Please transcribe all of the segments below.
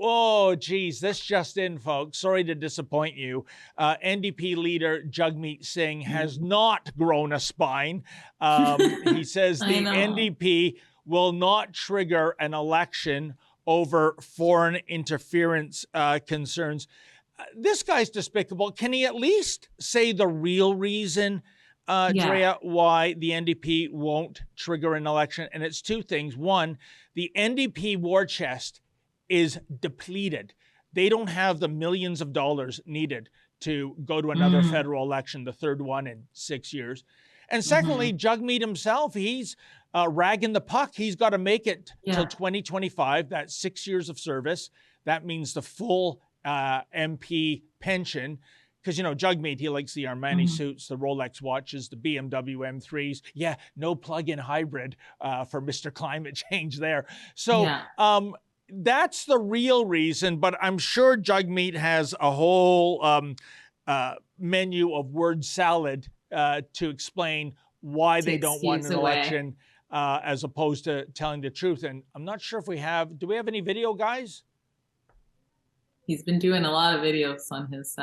Oh, geez, this just in, folks. Sorry to disappoint you. NDP leader Jagmeet Singh has not grown a spine. He says I the know. NDP will not trigger an election over foreign interference concerns. This guy's despicable. Can he at least say the real reason, Drea, why the NDP won't trigger an election? And it's two things. One, the NDP war chest is depleted. They don't have the millions of dollars needed to go to another federal election, the third one in 6 years. And secondly, Jagmeet himself, he's ragging the puck. He's got to make it till 2025. That's 6 years of service. That means the full MP pension. Because, you know, Jagmeet, he likes the Armani suits, the Rolex watches, the BMW M3s. Yeah, no plug-in hybrid for Mr. Climate Change there. So that's the real reason, but I'm sure Jagmeet has a whole menu of word salad to explain why they don't want an election as opposed to telling the truth. And I'm not sure if do we have any video, guys? He's been doing a lot of videos on his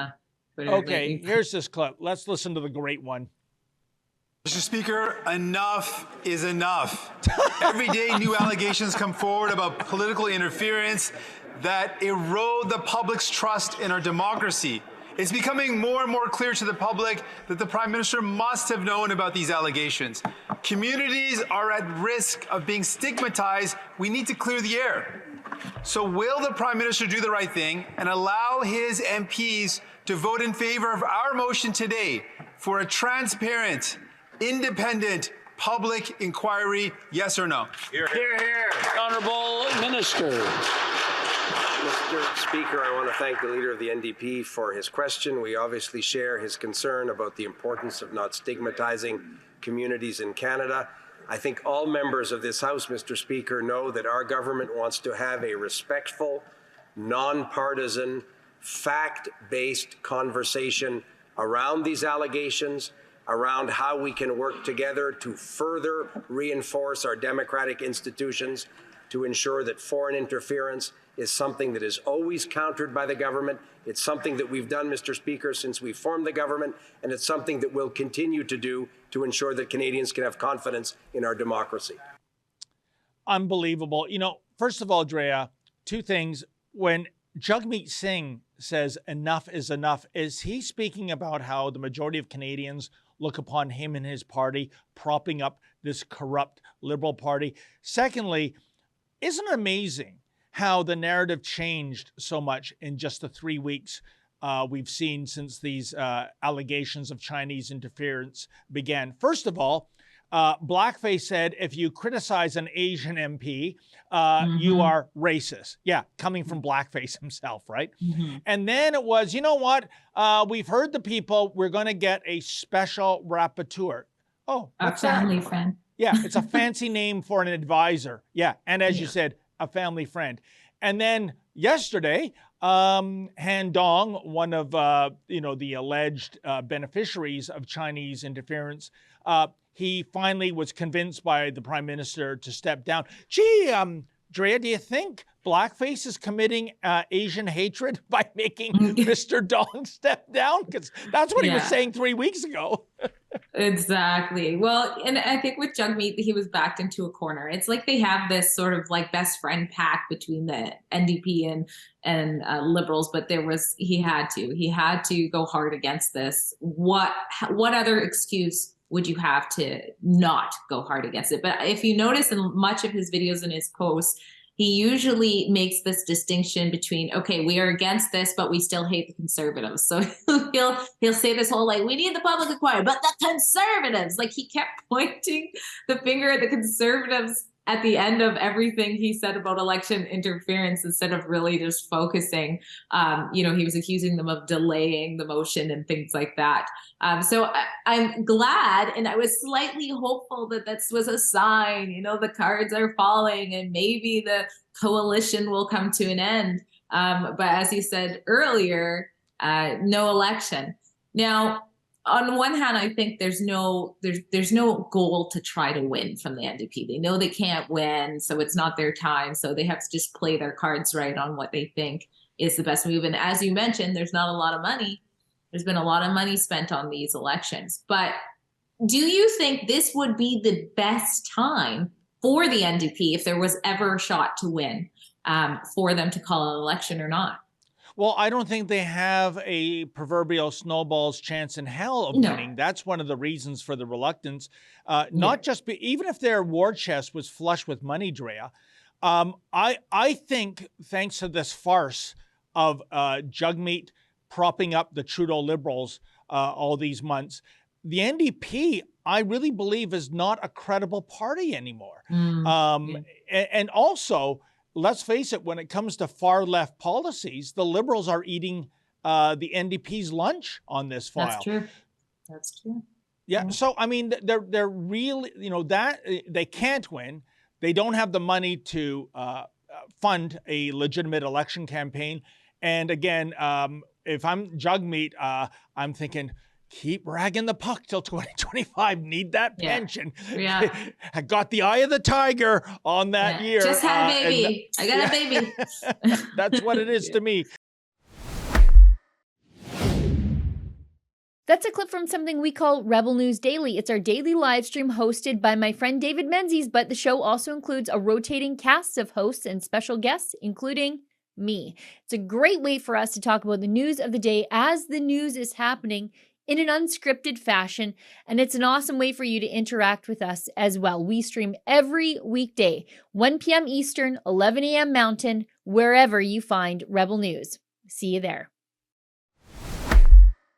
Twitter. Okay, here's this clip. Let's listen to the great one. Mr. Speaker, enough is enough. Every day, new allegations come forward about political interference that erode the public's trust in our democracy. It's becoming more and more clear to the public that the Prime Minister must have known about these allegations. Communities are at risk of being stigmatized. We need to clear the air. So will the Prime Minister do the right thing and allow his MPs to vote in favor of our motion today for a transparent, independent public inquiry, yes or no? Hear, hear. Hear. Honourable Minister. Mr. Speaker, I want to thank the Leader of the NDP for his question. We obviously share his concern about the importance of not stigmatizing communities in Canada. I think all members of this House, Mr. Speaker, know that our government wants to have a respectful, nonpartisan, fact-based conversation around these allegations, around how we can work together to further reinforce our democratic institutions, to ensure that foreign interference is something that is always countered by the government. It's something that we've done, Mr. Speaker, since we formed the government, and it's something that we'll continue to do to ensure that Canadians can have confidence in our democracy. Unbelievable. You know, first of all, Drea, two things. When Jagmeet Singh says enough is enough, is he speaking about how the majority of Canadians look upon him and his party propping up this corrupt Liberal Party? Secondly, isn't it amazing how the narrative changed so much in just the 3 weeks we've seen since these allegations of Chinese interference began? First of all, Blackface said, if you criticize an Asian MP, you are racist. Yeah, coming from Blackface himself, right? And then it was, you know what? We've heard the people, we're going to get a special rapporteur. Oh, a family friend. Yeah, it's a fancy name for an advisor. Yeah, and as you said, a family friend. And then yesterday, Han Dong, one of the alleged beneficiaries of Chinese interference, he finally was convinced by the Prime Minister to step down. Gee, Drea, do you think Blackface is committing Asian hatred by making Mr. Dong step down? Because that's what he was saying 3 weeks ago. Exactly. Well, and I think with Jagmeet, he was backed into a corner. It's like they have this sort of like best friend pact between the NDP and Liberals, but he had to go hard against this. What other excuse would you have to not go hard against it? But if you notice in much of his videos and his posts, he usually makes this distinction between, okay, we are against this, but we still hate the Conservatives. So he'll say this whole, like, we need the public inquiry, but the Conservatives, like he kept pointing the finger at the Conservatives at the end of everything he said about election interference, instead of really just focusing. He was accusing them of delaying the motion and things like that. So I'm glad, and I was slightly hopeful that this was a sign, the cards are falling and maybe the coalition will come to an end. But as you said earlier, no election. Now, on one hand, I think there's no goal to try to win from the NDP. They know they can't win, so it's not their time. So they have to just play their cards right on what they think is the best move. And as you mentioned, there's not a lot of money. There's been a lot of money spent on these elections. But do you think this would be the best time for the NDP, if there was ever a shot to win, for them to call an election or not? Well, I don't think they have a proverbial snowball's chance in hell of winning. That's one of the reasons for the reluctance. Not just even if their war chest was flush with money, Drea. I think thanks to this farce of Jagmeet propping up the Trudeau Liberals all these months, the NDP, I really believe, is not a credible party anymore. And also, let's face it, when it comes to far left policies, the Liberals are eating the NDP's lunch on this file. That's true. That's true. Yeah. So, I mean, they're really, that they can't win. They don't have the money to fund a legitimate election campaign. And again, if I'm Jagmeet, I'm thinking, keep ragging the puck till 2025. Need that pension. Yeah. I got the eye of the tiger on that year. Just had a baby. I got a baby. That's what it is to me. That's a clip from something we call Rebel News Daily. It's our daily live stream hosted by my friend David Menzies, but the show also includes a rotating cast of hosts and special guests, including me. It's a great way for us to talk about the news of the day as the news is happening in an unscripted fashion, and it's an awesome way for you to interact with us as well. We stream every weekday, 1 p.m. Eastern, 11 a.m. Mountain, wherever you find Rebel News. See you there.